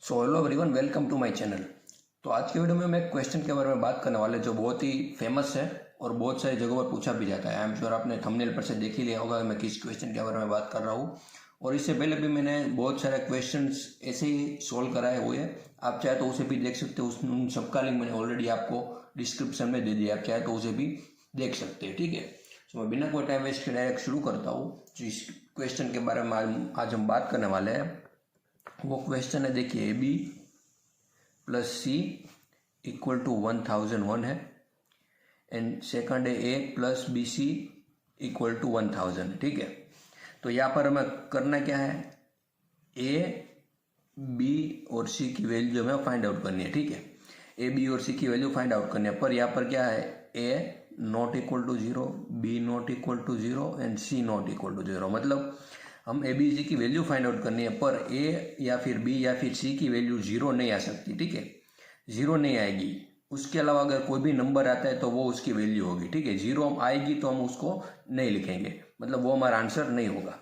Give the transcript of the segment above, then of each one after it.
So hello everyone, welcome to my channel. तो आज की वीडियो में मैं एक क्वेश्चन के बारे में बात करने वाले जो बहुत ही फेमस है और बहुत सारी जगहों पर पूछा भी जाता है। आई एम श्योर आपने थंबनेल पर से देख ही लिया होगा मैं किस क्वेश्चन के बारे में बात कर रहा हूँ। और इससे पहले भी मैंने बहुत सारे क्वेश्चंस ऐसे ही सोल्व कराए हुए हैं। आप चाहे तो उसे भी देख सकते हो। उन सबका लिंक मैंने ऑलरेडी आपको डिस्क्रिप्शन में दे दिया। आप चाहे तो उसे भी देख सकते हैं, ठीक है। तो मैं बिना कोई टाइम वेस्ट के डायरेक्ट शुरू करता हूँ। जिस क्वेश्चन के बारे में आज हम बात करने वाले हैं वो क्वेश्चन है, देखिए, A B plus C equal to 1001 है एंड सेकंड है A plus B C equal to 1000, ठीक है। तो यहाँ पर हमें करना क्या है, ए बी और सी की वैल्यू हमें फाइंड आउट करनी है, ठीक है। ए बी और सी की वैल्यू फाइंड आउट करनी है। पर यहाँ पर क्या है, A not equal to 0, B not equal to 0 and C not equal to 0। मतलब हम ए बी सी की वैल्यू फाइंड आउट करनी है, पर ए या फिर बी या फिर सी की वैल्यू 0 नहीं आ सकती, ठीक है। 0 नहीं आएगी। उसके अलावा अगर कोई भी नंबर आता है तो वो उसकी वैल्यू होगी, ठीक है। 0 आएगी तो हम उसको नहीं लिखेंगे, मतलब वो हमारा आंसर नहीं होगा।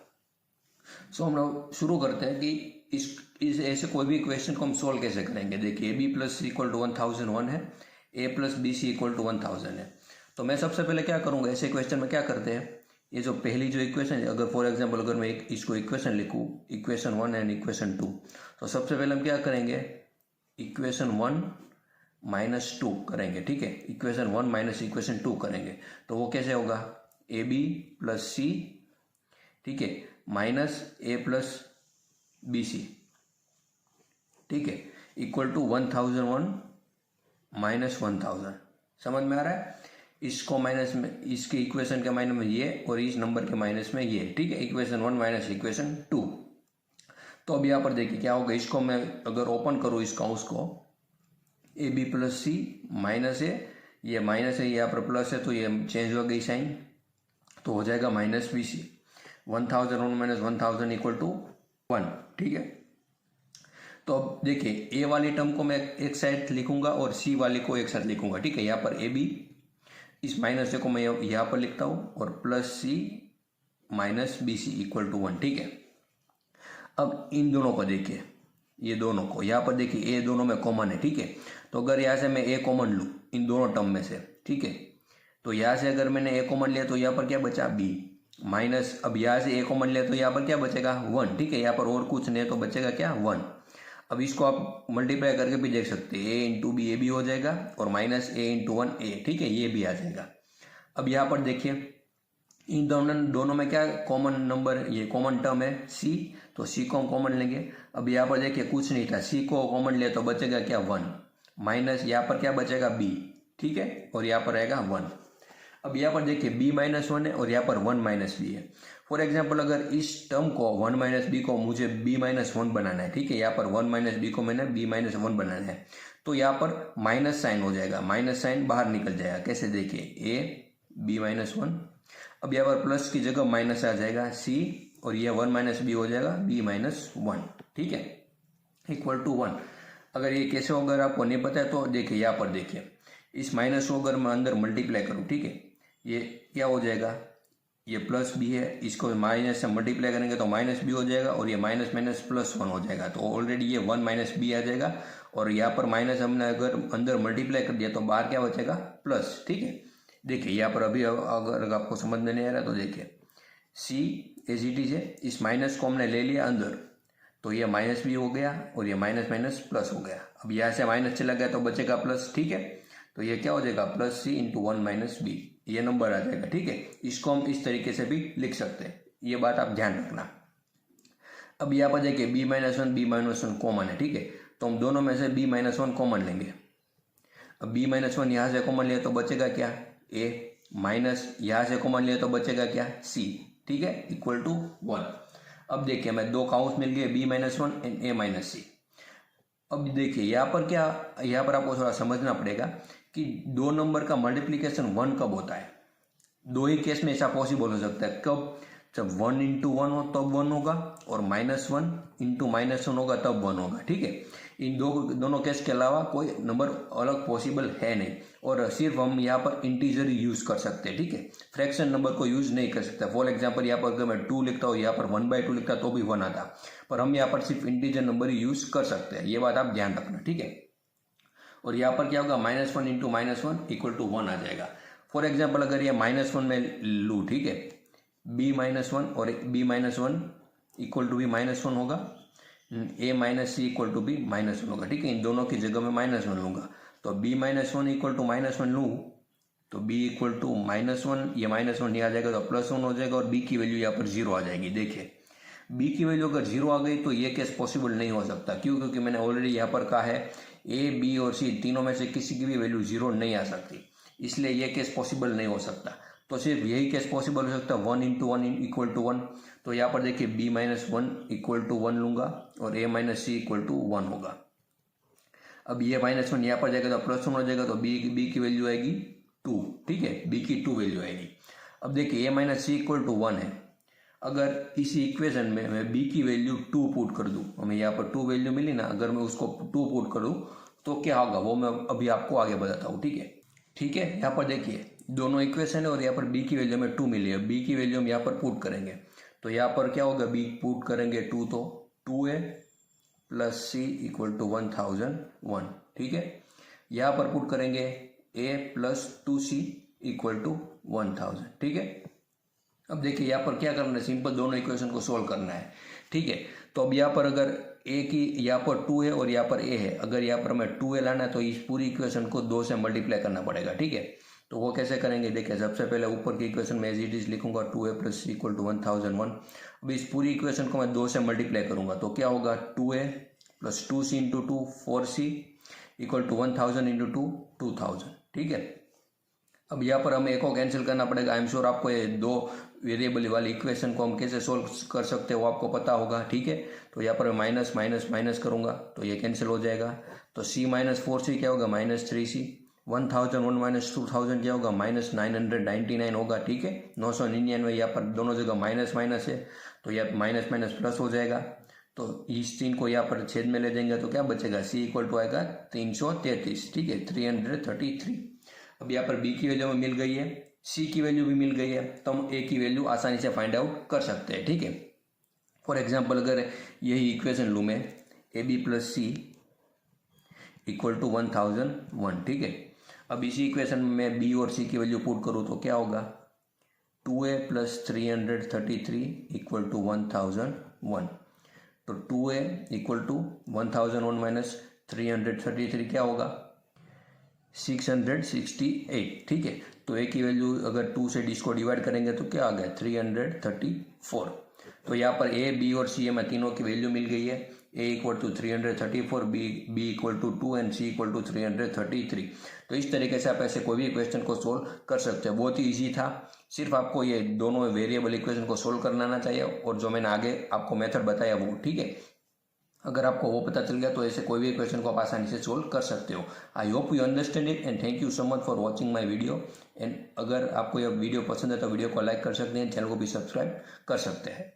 सो हम लोग शुरू करते हैं कि इस ऐसे कोई भी क्वेश्चन को हम सोल्व कैसे करेंगे। देखिए, A B plus C equal to 1001 है, A plus B C equal to 1000 है। तो मैं सबसे पहले क्या करूँगा, ऐसे क्वेश्चन में क्या करते हैं, ये जो पहली जो इक्वेशन है, अगर फॉर एग्जांपल अगर मैं इसको इक्वेशन लिखूँ, इक्वेशन 1 एंड इक्वेशन 2, तो सबसे पहले हम क्या करेंगे, इक्वेशन 1 माइनस 2 करेंगे, ठीक है। इक्वेशन 1 माइनस इक्वेशन 2 करेंगे तो वो कैसे होगा, ए बी प्लस सी, ठीक है, माइनस ए प्लस बी सी, ठीक है, इक्वल टू 1001 माइनस 1000। समझ में आ रहा है। इसको माइनस में, इसके इक्वेशन के माइनस में ये और इस नंबर के माइनस में ये, ठीक है। Equation 1 minus equation 2। तो अब यहाँ पर देखिए क्या होगा, इसको मैं अगर ओपन करूँ इस काउंस को, A B plus C minus A, ये माइनस है, यहाँ पर प्लस है तो ये चेंज हो गई साइन, तो हो जाएगा minus b c. 1001 minus 1000 equal to 1, ठीक है। तो अब देखिए, ए वाली टर्म को मैं एक साइड लिखूंगा और सी वाली को एक साथ लिखूंगा, ठीक है। यहाँ पर ए बी, इस माइनस को मैं यहाँ पर लिखता हूँ, और plus C minus b C equal to 1, ठीक है। अब इन दोनों को देखिए, ये दोनों को यहाँ पर देखिए, ए दोनों में कॉमन है, ठीक है। तो अगर यहाँ से मैं ए कॉमन लूँ इन दोनों टर्म में से, ठीक है, तो यहाँ से अगर मैंने ए कॉमन लिया तो यहाँ पर क्या बचा, बी माइनस, अब यहाँ से ए कॉमन लिया तो यहाँ पर क्या बचेगा, 1, ठीक है। यहाँ पर और कुछ नहीं है तो बचेगा क्या, 1। अब इसको आप मल्टीप्लाई करके भी देख सकते हैं, ए इंटू बी ए भी हो जाएगा और माइनस ए इंटू 1 ए, ठीक है, ये भी आ जाएगा। अब यहाँ पर देखिए, इन दोनों में क्या कॉमन नंबर, ये कॉमन टर्म है सी, तो सी को हम कॉमन लेंगे। अब यहाँ पर देखिए कुछ नहीं था, सी को कॉमन लिया तो बचेगा क्या, 1 माइनस यहाँ पर क्या बचेगा, बी, ठीक है, और यहाँ पर रहेगा 1। अब यहाँ पर देखिए बी माइनस 1 है और यहाँ पर 1 माइनस बी है। फॉर एग्जाम्पल अगर इस टर्म को 1 माइनस बी को मुझे बी माइनस 1 बनाना है, ठीक है, यहाँ पर 1 माइनस बी को मैंने बी माइनस 1 बनाना है, तो यहाँ पर माइनस साइन हो जाएगा, माइनस साइन बाहर निकल जाएगा। कैसे, देखिए, ए बी माइनस 1, अब यहाँ पर प्लस की जगह माइनस आ जाएगा सी, और ये 1 माइनस बी हो जाएगा बी माइनस 1, ठीक है, इक्वल टू 1। अगर ये कैसे होगा अगर आपको नहीं पता है तो देखिए, यहाँ पर देखिए, इस माइनस को अगर मैं अंदर मल्टीप्लाई करूँ, ठीक है, ये क्या हो जाएगा, ये प्लस बी है, इसको माइनस से मल्टीप्लाई करेंगे तो माइनस बी हो जाएगा, और ये माइनस माइनस प्लस 1 हो जाएगा, तो ऑलरेडी ये 1 माइनस बी आ जाएगा। और यहाँ पर माइनस हमने अगर अंदर मल्टीप्लाई कर दिया तो बाहर क्या बचेगा, प्लस, ठीक है। देखिए यहाँ पर अभी अगर आपको समझ में नहीं आ रहा तो देखिए, सी एज इट इज है, इस माइनस को हमने ले लिया अंदर, तो ये माइनस बी हो गया और ये माइनस माइनस प्लस हो गया। अब यहाँ से माइनस चला गया तो बचेगा प्लस, ठीक है। तो ये क्या हो जाएगा, प्लस सी इंटू 1 माइनस बी, ये नंबर आ जाएगा, ठीक है। इसको हम इस तरीके से भी लिख सकते हैं, ये बात आप ध्यान रखना। अब यहाँ पर देखिए b minus 1 b minus 1 common है, ठीक है, तो हम दोनों में से बी माइनस 1 कॉमन लेंगे। अब बी माइनस 1 यहाँ से कॉमन लिया तो बचेगा क्या, ए, माइनस यहाँ से कॉमन लिया तो बचेगा क्या, सी, ठीक है, इक्वल टू 1। अब देखिए मैं दो काउंस मिल गए, B minus 1 and A minus C. अब देखिए यहाँ पर क्या, यहाँ पर आपको थोड़ा समझना पड़ेगा कि दो नंबर का मल्टीप्लिकेशन 1 कब होता है। दो ही केस में ऐसा पॉसिबल हो सकता है, कब, जब 1 इंटू 1 हो तब 1 होगा और -1 इंटू -1 होगा तब 1 होगा, ठीक है। इन दोनों केस के अलावा कोई नंबर अलग पॉसिबल है नहीं, और सिर्फ हम यहाँ पर इंटीजर ही यूज कर सकते हैं, ठीक है। फ्रैक्शन नंबर को यूज नहीं कर सकते। फॉर एग्जांपल यहाँ पर अगर मैं 2 लिखता हूँ, यहाँ पर 1/2 लिखता तो भी 1 आता, पर हम यहाँ पर सिर्फ इंटीजर नंबर ही यूज कर सकते हैं, ये बात आप ध्यान रखना, ठीक है। और यहाँ पर क्या होगा, -1 इंटू -1 इक्वल टू 1 आ जाएगा। फॉर एग्जाम्पल अगर ये -1 में लूँ, ठीक है, b-1 और b-1 इक्वल टू b-1 होगा, a-c इक्वल टू b-1 होगा, ठीक है। इन दोनों की जगह में -1 लूंगा, तो b-1 इक्वल टू -1 लूँ तो b इक्वल टू -1, ये -1 नहीं आ जाएगा तो +1 हो जाएगा, और b की वैल्यू यहाँ पर 0 आ जाएगी। देखिए b की वैल्यू अगर 0 आ गई तो ये केस पॉसिबल नहीं हो सकता। क्यों? क्योंकि मैंने ऑलरेडी यहाँ पर कहा है a, b और c तीनों में से किसी की भी वैल्यू 0 नहीं आ सकती, इसलिए ये केस पॉसिबल नहीं हो सकता। तो सिर्फ यही केस पॉसिबल हो सकता है, 1 इंटू 1 इक्वल टू 1। तो यहाँ पर देखिए b-1 इक्वल टू 1 लूंगा और a-c इक्वल टू 1 होगा। अब ये -1 यहाँ पर जाएगा तो +1 हो जाएगा, तो b की वैल्यू आएगी 2, ठीक है, b की 2 वैल्यू आएगी। अब देखिए a-c इक्वल टू 1 है, अगर इसी इक्वेशन में मैं b की वैल्यू 2 पुट कर दूं, हमें यहाँ पर 2 वैल्यू मिली ना, अगर मैं उसको 2 पुट करूं तो क्या होगा वो मैं अभी आपको आगे बताता हूँ, ठीक है। ठीक है, यहाँ पर देखिए दोनों इक्वेशन है और यहाँ पर b की वैल्यू में 2 मिली है, b की वैल्यू हम यहाँ पर पुट करेंगे, तो यहाँ पर क्या होगा, b पुट करेंगे 2 तो 2a plus c equal to 1001, ठीक है। यहाँ पर पुट करेंगे a plus 2c equal to 1000, ठीक है। अब देखिए यहाँ पर क्या करना है, सिंपल दोनों इक्वेशन को सोल्व करना है, ठीक है। तो अब यहाँ पर अगर a की यहाँ पर 2 है और यहाँ पर a है, अगर यहाँ पर हमें 2a लाना है तो इस पूरी इक्वेशन को 2 से मल्टीप्लाई करना पड़ेगा, ठीक है। तो वो कैसे करेंगे, देखिए सबसे पहले ऊपर की इक्वेशन में एज इट इज लिखूंगा 2a plus c equal to 1001। अब इस पूरी इक्वेशन को मैं 2 से मल्टीप्लाई करूंगा तो क्या होगा, 2a plus 2c into 2 4c equal to 1000 into 2 2000, ठीक है। अब यहाँ पर हमें एक को कैंसिल करना पड़ेगा। आई एम श्योर आपको ये 2 वेरिएबल वाली इक्वेशन को हम कैसे सोल्व कर सकते हैं वो आपको पता होगा, ठीक है। तो यहाँ पर माइनस माइनस माइनस करूंगा तो ये कैंसिल हो जाएगा, तो c माइनस 4c क्या होगा, -3c, 1001 माइनस 2000 क्या होगा, -999 होगा, ठीक है। 999, यहाँ पर दोनों जगह माइनस माइनस है तो यहाँ माइनस माइनस प्लस हो जाएगा, तो इस 3 को यहाँ पर छेद में ले जाएंगे तो क्या बचेगा, c इक्वल टू आएगा 333, ठीक है, 333। अब यहाँ पर b की वैल्यू हमें मिल गई है, c की वैल्यू भी मिल गई है, तो हम a की वैल्यू आसानी से फाइंड आउट कर सकते हैं, ठीक है। फॉर एग्जांपल अगर यही इक्वेशन लूँ मैं, ab plus c equal to 1001, ठीक है। अब इसी इक्वेशन में मैं b और c की वैल्यू पुट करूँ तो क्या होगा, 2a प्लस 333 इक्वल टू 1001, तो 2a इक्वल टू 1001 माइनस 333 क्या होगा, 668, ठीक है। तो a की वैल्यू अगर 2 से इसको डिवाइड करेंगे तो क्या आ गया, 334। तो यहाँ पर a, b और c में तीनों की वैल्यू मिल गई है, a equal to 334, b equal to 2 and c equal to 333। तो इस तरीके से आप ऐसे कोई भी क्वेश्चन को सोल्व कर सकते हैं, बहुत ही ईजी था। सिर्फ आपको ये दोनों वेरिएबल इक्वेशन को सोल्व करना आना चाहिए और जो मैंने आगे आपको मेथड बताया वो, ठीक है। अगर आपको वो पता चल गया तो ऐसे कोई भी क्वेश्चन को आप आसानी से सोल्व कर सकते हो। I hope you understand it and thank you so much for watching my video. And अगर आपको यह वीडियो पसंद है तो वीडियो को लाइक कर सकते हैं, चैनल को भी सब्सक्राइब कर सकते हैं।